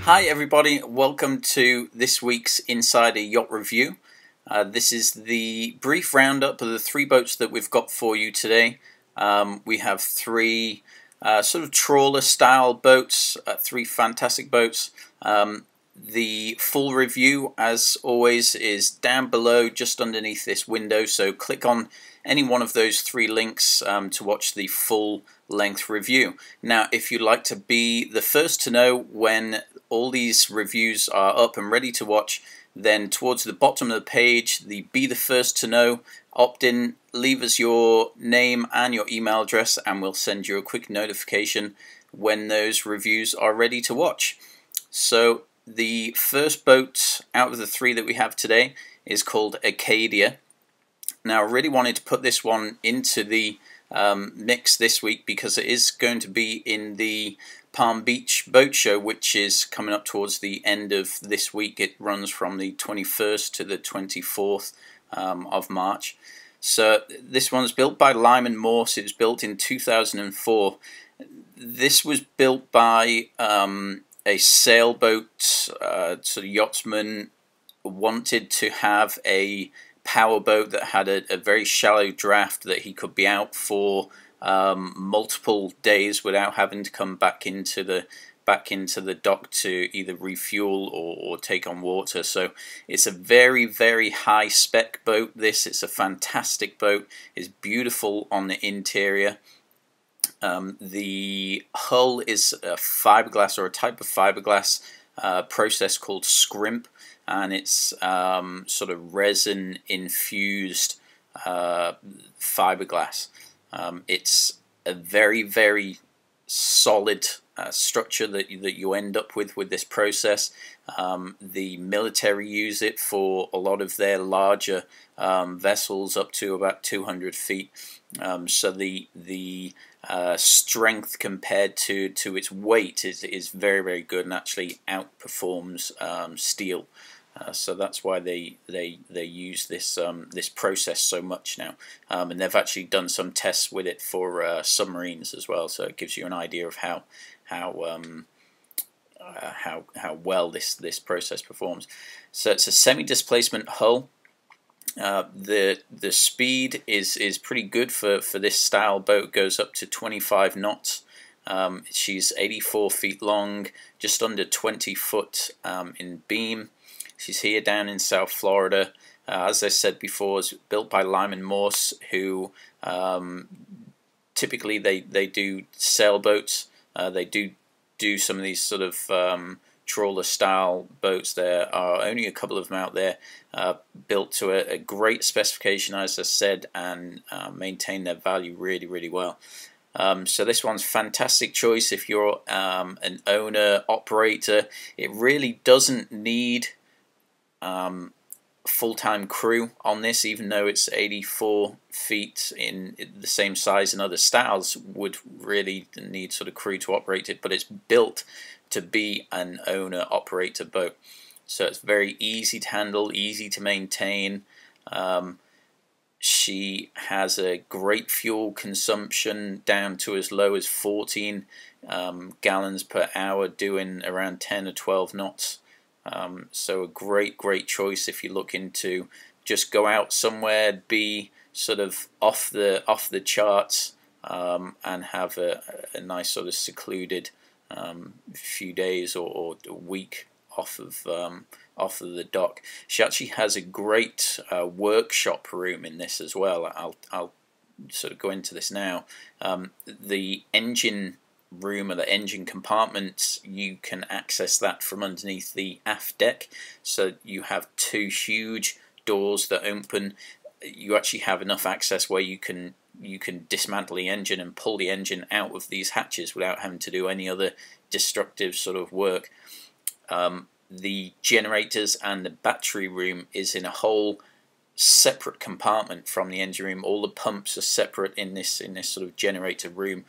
Hi everybody, welcome to this week's Insider Yacht Review. This is the brief roundup of the three boats that we've got for you today. We have three sort of trawler style boats, three fantastic boats. The full review, as always, is down below just underneath this window, so click on any one of those three links to watch the full length review. Now, if you'd like to be the first to know when all these reviews are up and ready to watch, then towards the bottom of the page, the Be the First to Know opt-in, leave us your name and your email address and we'll send you a quick notification when those reviews are ready to watch. So the first boat out of the three that we have today is called Acadia. Now, I really wanted to put this one into the mix this week because it is going to be in the Palm Beach Boat Show, which is coming up towards the end of this week. It runs from the 21st to the 24th of March. So this one's built by Lyman Morse. It was built in 2004. This was built by a sailboat sort of yachtsman wanted to have a powerboat that had a very shallow draft that he could be out for multiple days without having to come back into the dock to either refuel or take on water. So it's a very, very high spec boat. It's a fantastic boat. It's beautiful on the interior. The hull is a fiberglass, or a type of fiberglass process called scrimp, and it's sort of resin infused fiberglass. It's a very, very solid structure that you end up with this process. The military use it for a lot of their larger vessels up to about 200 feet. So the strength compared to its weight is very, very good and actually outperforms steel. So that's why they use this this process so much now, and they've actually done some tests with it for submarines as well. So it gives you an idea of how well this process performs. So it's a semi-displacement hull. The speed is pretty good for this style boat. It goes up to 25 knots. She's 84 feet long, just under 20 foot in beam. She's here down in South Florida. As I said before, it's built by Lyman Morse, who typically they do sailboats. They do some of these sort of trawler style boats. There are only a couple of them out there, built to a great specification, as I said, and maintain their value really, really well. So this one's a fantastic choice if you're an owner, operator. It really doesn't need full-time crew on this, even though it's 84 feet in the same size, and other styles would really need sort of crew to operate it, but it's built to be an owner-operator boat. So it's very easy to handle, easy to maintain. She has a great fuel consumption down to as low as 14 gallons per hour, doing around 10 or 12 knots. So a great choice if you're looking to just go out somewhere, be sort of off the charts, and have a nice sort of secluded few days or a week off of the dock. She actually has a great workshop room in this as well. I'll sort of go into this now. The engine room, or the engine compartment, you can access that from underneath the aft deck. So you have two huge doors that open. You actually have enough access where you can dismantle the engine and pull the engine out of these hatches without having to do any other destructive sort of work. The generators and the battery room is in a whole separate compartment from the engine room. All the pumps are separate in this sort of generator room.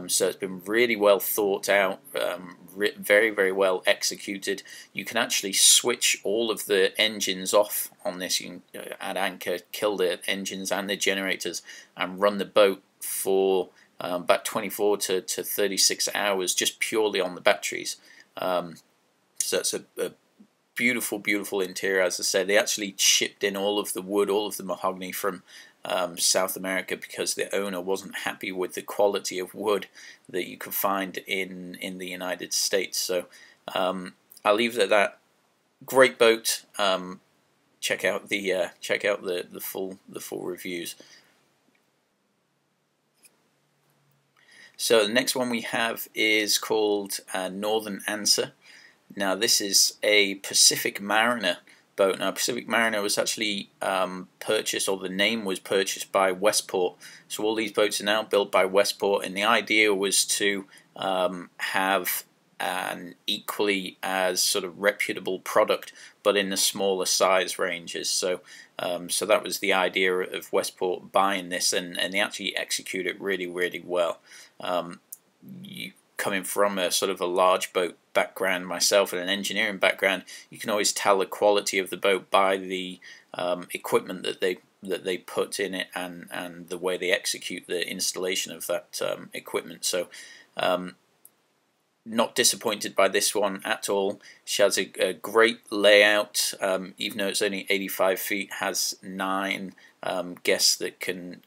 So it's been really well thought out, very, very well executed. You can actually switch all of the engines off on this. You can add anchor, kill the engines and the generators, and run the boat for about 24 to 36 hours just purely on the batteries. So it's a beautiful, beautiful interior. As I say, they actually shipped in all of the wood, all of the mahogany from South America, because the owner wasn't happy with the quality of wood that you could find in the United States. So I'll leave it at that. Great boat. Check out the full reviews. So the next one we have is called Northern Answer. Now this is a Pacific Mariner boat. Now Pacific Mariner was actually purchased, or the name was purchased, by Westport. So all these boats are now built by Westport, and the idea was to have an equally as sort of reputable product, but in the smaller size ranges. So so that was the idea of Westport buying this, and they actually execute it really, really well. Coming from a sort of a large boat background myself and an engineering background, you can always tell the quality of the boat by the equipment that they put in it, and the way they execute the installation of that equipment. So not disappointed by this one at all. She has a great layout, even though it's only 85 feet, has 9 guests that can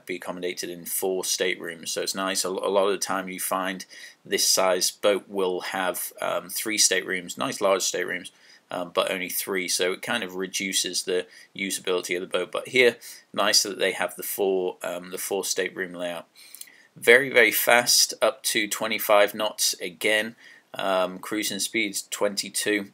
be accommodated in 4 staterooms. So it's nice. A lot of the time you find this size boat will have 3 staterooms, nice large staterooms, but only 3, so it kind of reduces the usability of the boat. But here, nice that they have the 4 stateroom layout. Very, very fast, up to 25 knots again. Cruising speeds 22.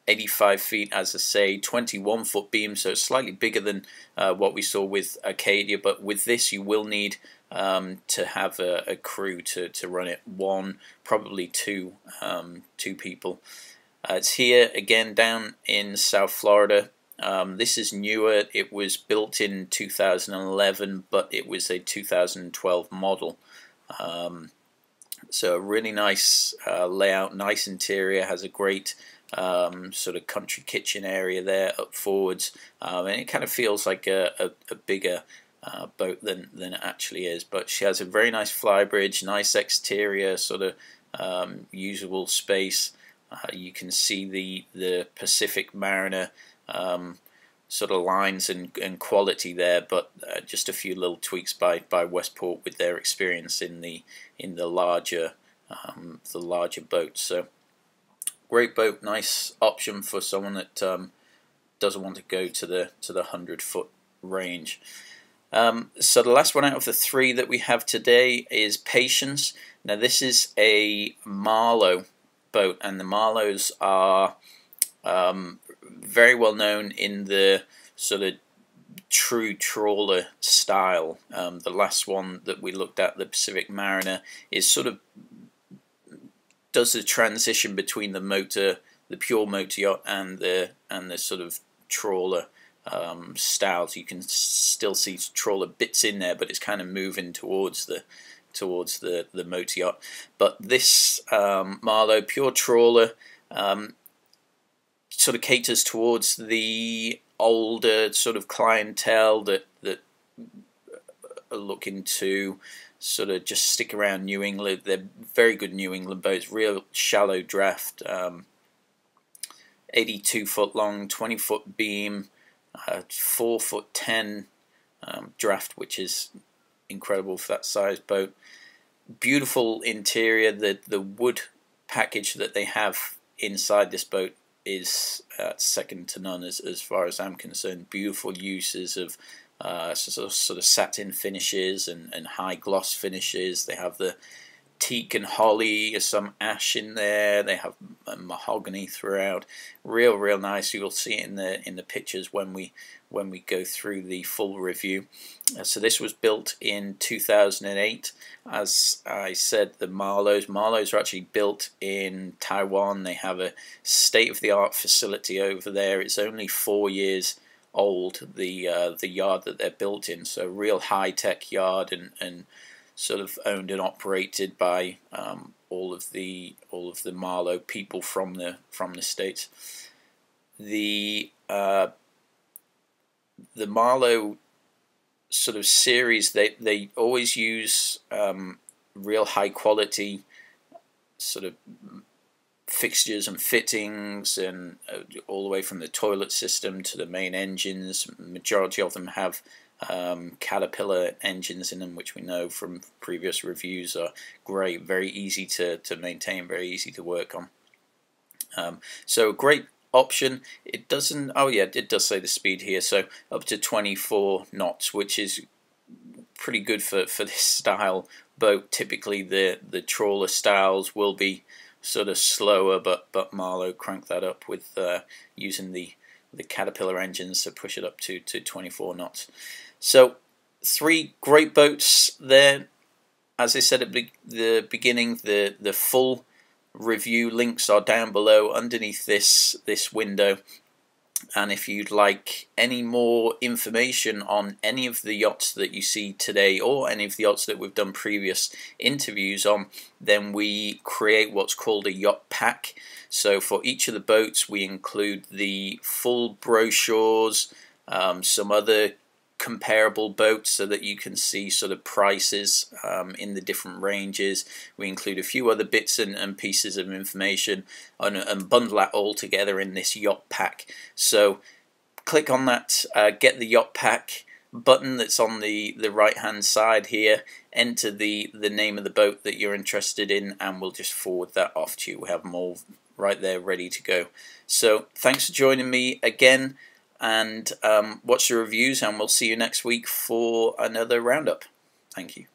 85 feet, as I say, 21-foot beam, so it's slightly bigger than what we saw with Acadia, but with this you will need to have a crew to run it. 1, probably 2 people. It's here again down in South Florida. This is newer. It was built in 2011, but it was a 2012 model. So a really nice layout, nice interior, has a great sort of country kitchen area there up forwards, and it kind of feels like a bigger boat than it actually is. But she has a very nice flybridge, nice exterior, sort of usable space. You can see the Pacific Mariner sort of lines and quality there, but just a few little tweaks by Westport with their experience in the larger boats. So great boat, nice option for someone that doesn't want to go to the 100-foot range. So the last one out of the 3 that we have today is Patience. Now this is a Marlow boat, and the Marlows are very well known in the sort of true trawler style. The last one that we looked at, the Pacific Mariner, is sort of does the transition between the pure motor yacht and the sort of trawler styles. You can still see trawler bits in there, but it's kind of moving towards the motor yacht. But this Marlow pure trawler sort of caters towards the older sort of clientele that are looking to sort of just stick around New England. They're very good New England boats, real shallow draft, 82-foot long, 20-foot beam, 4'10" draft, which is incredible for that size boat. Beautiful interior. The wood package that they have inside this boat is second to none as far as I'm concerned. Beautiful uses of sort of satin finishes and high gloss finishes. They have the teak and holly, some ash in there. They have mahogany throughout. Real nice. You'll see it in the pictures when we go through the full review. So this was built in 2008. As I said, the Marlows are actually built in Taiwan. They have a state-of-the-art facility over there. It's only 4 years old, the yard that they're built in. So real high-tech yard, and sort of owned and operated by all of the Marlow people from the States. The Marlow sort of series, they always use real high quality sort of fixtures and fittings, and all the way from the toilet system to the main engines. Majority of them have Caterpillar engines in them, which we know from previous reviews are great, very easy to maintain, very easy to work on. So great option. It doesn't, oh yeah, it does say the speed here, so up to 24 knots, which is pretty good for this style boat. Typically the trawler styles will be sort of slower, but Marlow cranked that up with using the Caterpillar engines to push it up to 24 knots. So 3 great boats there. As I said at the beginning, the full review links are down below underneath this window. And if you'd like any more information on any of the yachts that you see today, or any of the yachts that we've done previous interviews on, then we create what's called a yacht pack. So for each of the boats we include the full brochures, some other comparable boats so that you can see sort of prices in the different ranges. We include a few other bits and pieces of information and bundle that all together in this yacht pack. So click on that get the yacht pack button that's on the right hand side here, enter the name of the boat that you're interested in, and we'll just forward that off to you. We have them all right there ready to go. So thanks for joining me again, and watch the reviews, and we'll see you next week for another roundup. Thank you.